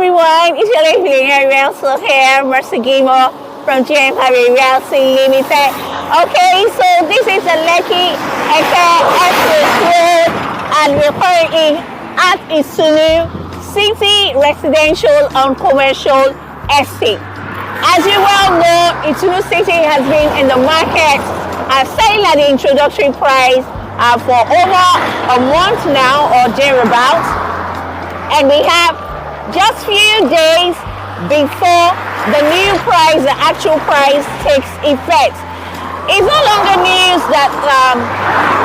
everyone, it's your 𝙏𝙏𴟐 here, Mercigimo from Tᴇᴄဃ Limited. Okay, so this is the Lekki Express Road and we're currently at ITÀNÚ City Residential and Commercial Estate. As you well know, ITÀNÚ City has been in the market selling at the introductory price for over a month now or thereabouts, and we have just few days before the new price, the actual price takes effect. It's no longer news that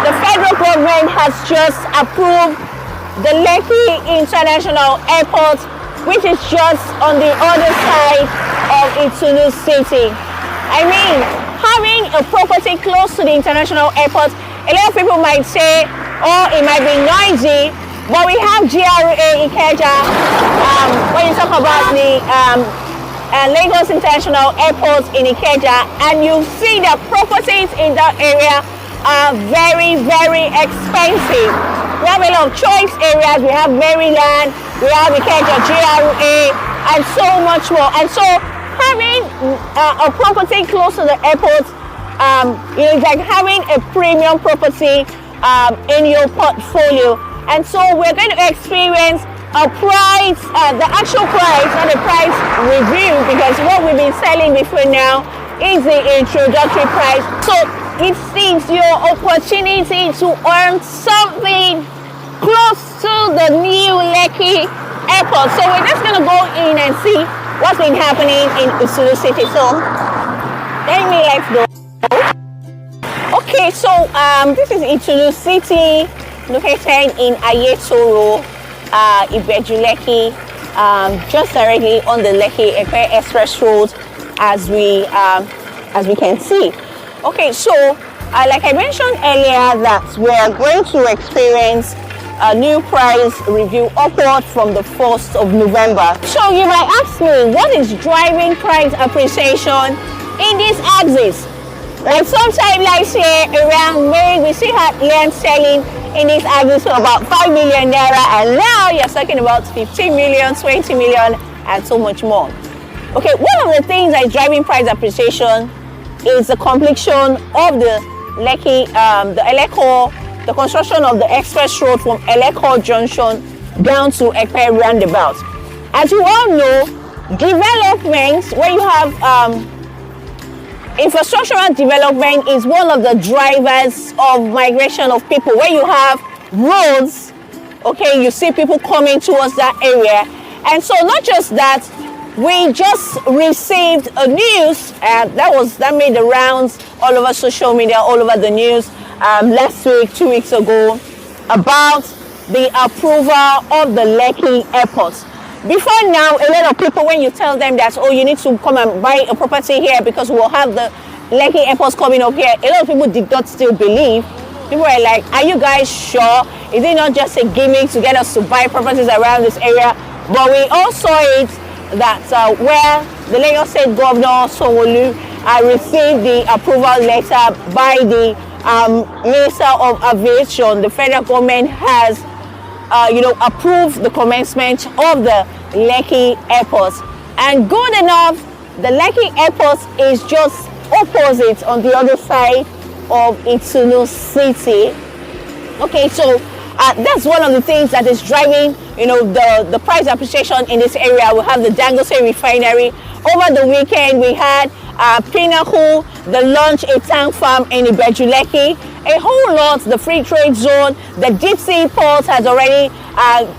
the federal government has just approved the Lekki International Airport, which is just on the other side of ITÀNÚ City. I mean, having a property close to the international airport, a lot of people might say, oh, it might be noisy, but we have GRA Ikeja. When you talk about the Lagos International Airport in Ikeja, and you see that properties in that area are very, very expensive. We have a lot of choice areas. We have Maryland, we have Ikeja GRA, and so much more. And so having a property close to the airport, it's like having a premium property in your portfolio. And so we're going to experience a price, the actual price, not a price review, because what we've been selling before now is the introductory price. So it seems your opportunity to earn something close to the new Lekki Airport. So we're just going to go in and see what's been happening in ITÀNÚ City. So let's go. Okay, so this is ITÀNÚ City, located in Ayetoro, Ibeju-Lekki, just directly on the Lekki Express Road, as we can see. Okay, so like I mentioned earlier, that we're going to experience a new price review upward from the 1st of November. So you might ask me, what is driving price appreciation in this axis? Like sometime last year around May, we see land selling in this axis for about 5 million naira, and now you're talking about 15 million, 20 million, and so much more. Okay, one of the things that is driving price appreciation is the completion of the Lekki, the construction of the express road from 𝙏𝙏𝙚 Junction down to 𝙏𝙏𝙚 roundabout. As you all know, development, when you have infrastructural development, is one of the drivers of migration of people. When you have roads, okay, you see people coming towards that area. And so not just that, we just received a news that made the rounds all over social media, all over the news last week, 2 weeks ago, about the approval of the Lekki Airport. Before now, a lot of people, when you tell them that, oh, you need to come and buy a property here because we'll have the Lekki airports coming up here, a lot of people did not still believe. People were like, are you guys sure? Is it not just a gimmick to get us to buy properties around this area? But we all saw it, that where the Lagos State Governor Sanwo-Olu received the approval letter by the Minister of Aviation. The federal government has approved the commencement of the Lekki Airport. And good enough, the Lekki Airport is just opposite on the other side of ITÀNÚ City. Okay, so that's one of the things that is driving, the price appreciation in this area. We have the Dangote refinery. Over the weekend, we had Pinnacle, the launch a tank farm in Ibeju-Lekki. A whole lot, the free trade zone, the deep sea port has already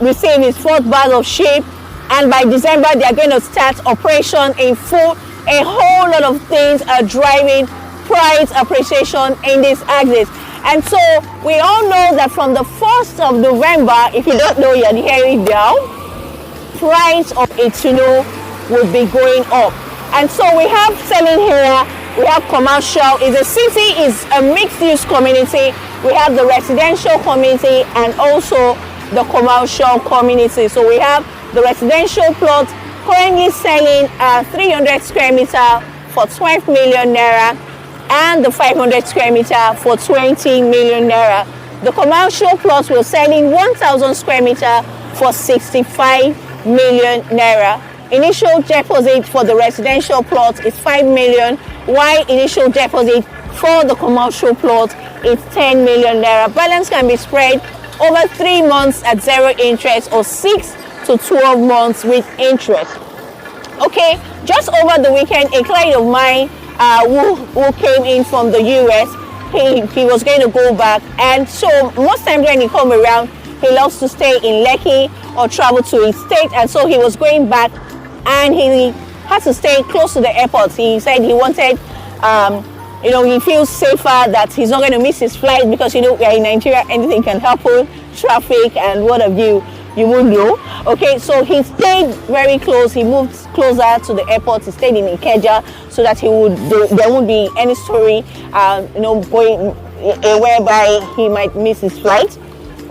received its 4th batch of ship, and by December they are going to start operation in full. A whole lot of things are driving price appreciation in this axis. And so we all know that from the 1st of November, if you don't know, you're hearing now, price of ITÀNÚ will be going up. And so we have selling here, we have commercial. The city is a mixed-use community. We have the residential community and also the commercial community. So we have the residential plot currently selling 300 square meter for 12 million naira, and the 500 square meter for 20 million naira. The commercial plots were selling 1,000 square meter for 65 million naira. Initial deposit for the residential plot is 5 million, while initial deposit for the commercial plot is 10 million naira. Balance can be spread over 3 months at 0 interest or 6 to 12 months with interest. Okay, just over the weekend, a client of mine who came in from the US, he was going to go back, and so most times when he come around, he loves to stay in Lekki or travel to his state, and so he was going back and he had to stay close to the airport. He said he wanted, he feels safer that he's not going to miss his flight because, we are in Nigeria, anything can happen, traffic and what have you won't know. Okay, so he stayed very close. He moved closer to the airport. He stayed in Ikeja so that there won't be any story, going whereby he might miss his flight.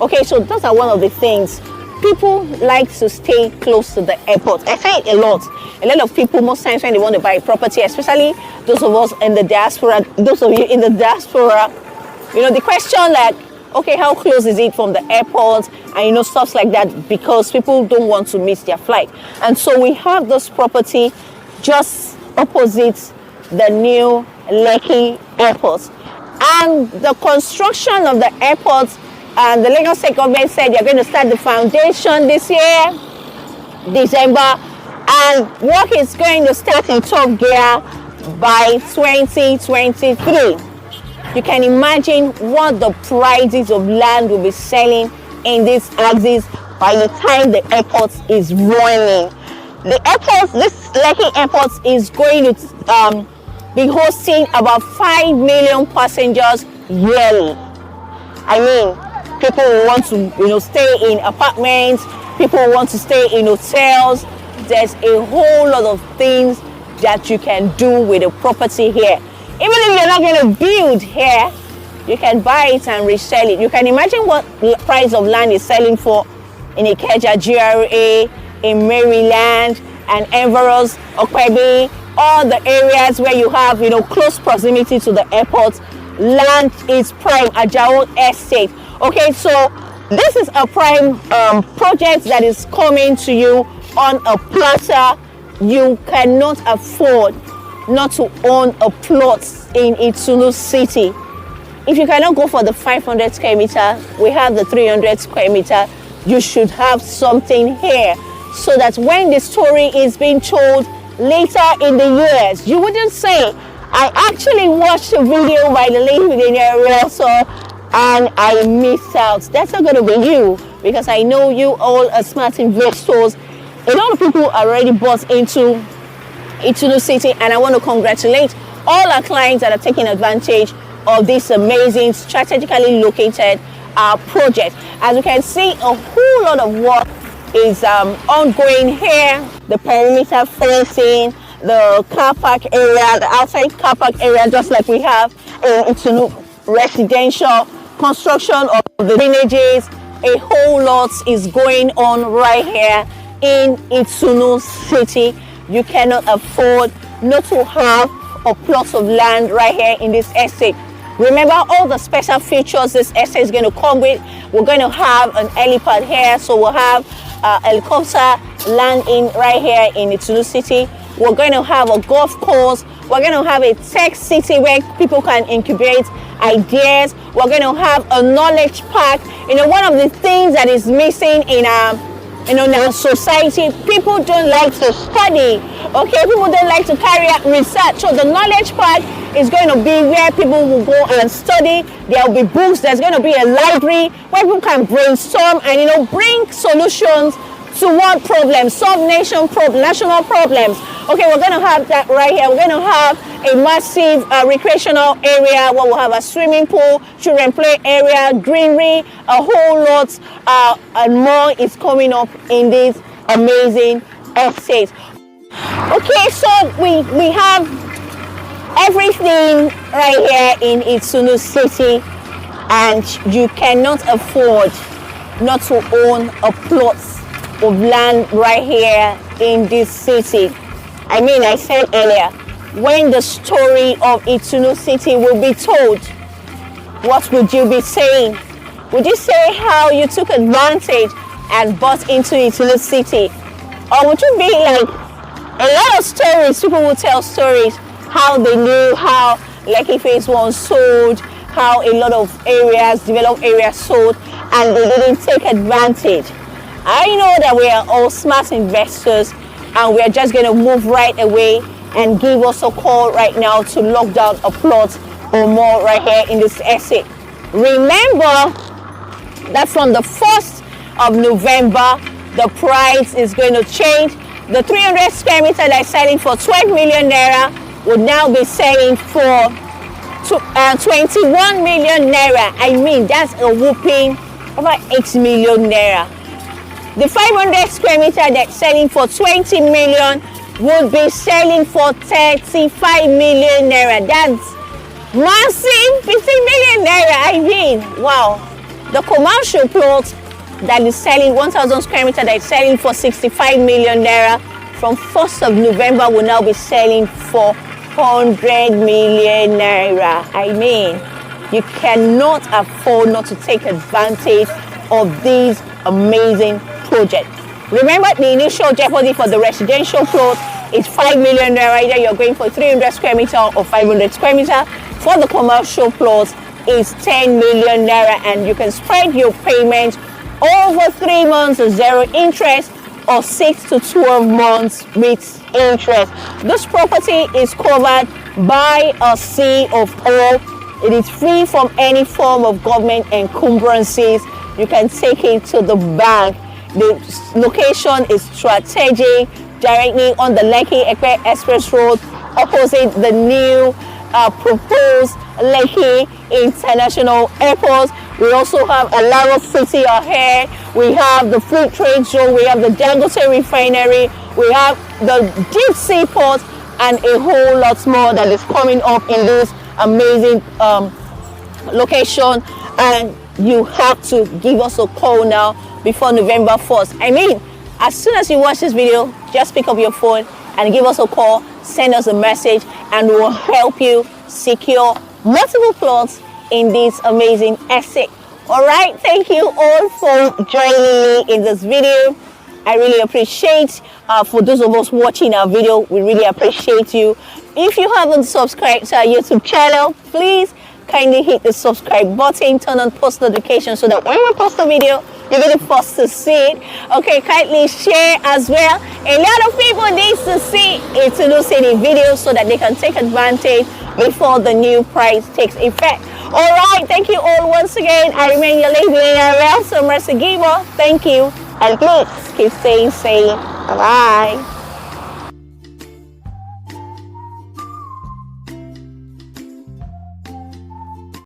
Okay, so those are one of the things. People like to stay close to the airport. I say it a lot. A lot of people, most times when they want to buy a property, especially those of us in the diaspora, those of you in the diaspora, the question like, okay, how close is it from the airport, and stuff like that, because people don't want to miss their flight. And so we have this property just opposite the new Lekki airport, and the construction of the airport, and the Lagos State government said they're going to start the foundation this year, December, and work is going to start in top gear by 2023. You can imagine what the prices of land will be selling in this axis by the time the airport is running. The airport, this Lekki airport, is going to be hosting about 5 million passengers yearly. I mean, people who want to, stay in apartments, people who want to stay in hotels. There's a whole lot of things that you can do with a property here. Even if you're not going to build here, you can buy it and resell it. You can imagine what the price of land is selling for in Ikeja GRA, in Maryland, and Enveros, Okpebi, all the areas where you have, close proximity to the airport. Land is prime, Ajao Estate. Okay, so this is a prime project that is coming to you on a platter. You cannot afford not to own a plot in ITÀNÚ city. If you cannot go for the 500 square meter, we have the 300 square meter. You should have something here so that when the story is being told later in the years, you wouldn't say, I actually watched a video by the late 𝙏𝙏𝙚 and I missed out. That's not going to be you, because I know you all are smart investors. A lot of people are already bought into ITÀNÚ city, and I want to congratulate all our clients that are taking advantage of this amazing strategically located project. As you can see, a whole lot of work is ongoing here. The perimeter fencing, the car park area, the outside car park area, just like we have in ITÀNÚ residential, construction of the drainages. A whole lot is going on right here in ITÀNÚ city. You cannot afford not to have a plot of land right here in this estate. Remember all the special features this estate is going to come with. We're going to have an helipad here, so we'll have helicopter landing right here in ITÀNÚ city. We're going to have a golf course. We're going to have a tech city where people can incubate ideas. We're going to have a knowledge park. One of the things that is missing in our society, people don't like to study. Okay, people don't like to carry out research. So the knowledge park is going to be where people will go and study. There will be books. There's going to be a library where people can brainstorm and bring solutions to what problems, solve national problems. Okay, we're going to have that right here. We're going to have a massive recreational area where we'll have a swimming pool, children play area, greenery, a whole lot and more is coming up in this amazing estate. Okay, so we have everything right here in ITÀNÚ city, and you cannot afford not to own a plot of land right here in this city. I mean, I said earlier, when the story of ITÀNÚ city will be told, what would you be saying? Would you say how you took advantage and bought into ITÀNÚ city? Or would you be like a lot of stories? People will tell stories how they knew how Lekki Phase 1 sold, how a lot of areas, developed areas sold, and they didn't take advantage. I know that we are all smart investors and we are just going to move right away and give us a call right now to lock down a plot or more right here in this estate. Remember that from the 1st of November, the price is going to change. The 300 square meter that's selling for 12 million naira would now be selling for 21 million naira. I mean, that's a whooping over 8 million naira. The 500 square meter that's selling for 20 million would be selling for 35 million naira. That's massive, 15 million naira. I mean, wow. The commercial plot that is selling 1,000 square meter that is selling for 65 million naira from 1st of November will now be selling for 100 million naira. I mean, you cannot afford not to take advantage of these amazing projects. Remember, the initial jeopardy for the residential plot is 5 million naira. Either you're going for 300 square meter or 500 square meter. For the commercial plot is 10 million naira, and you can spread your payment over 3 months of zero interest or 6 to 12 months with interest. This property is covered by a C of O. It is free from any form of government encumbrances. You can take it to the bank. The location is strategic, directly on the Lekki-Ekpe Express Road, opposite the new proposed Lekki International Airport. We also have a Lagos City ahead. We have the Free Trade Zone. We have the Gʀᴇᴇᴜ Refinery. We have the deep sea port and a whole lot more that is coming up in this amazing location. And you have to give us a call now before November 1st. I mean, as soon as you watch this video, just pick up your phone and give us a call, send us a message, and we'll help you secure multiple plots in this amazing estate. All right, thank you all for joining me in this video. I really appreciate for those of us watching our video, we really appreciate you. If you haven't subscribed to our YouTube channel, please kindly hit the subscribe button, turn on post notifications so that when we post a video, you're going to be first to see it. Okay, kindly share as well. A lot of people need to see ITÀNÚ City video so that they can take advantage before the new price takes effect. All right, thank you all once again. I remain your lady, 𝙏𝙏𝙚 𝙄𝙏𝙐 𝙃. Thank you, and please keep staying safe. Bye-bye.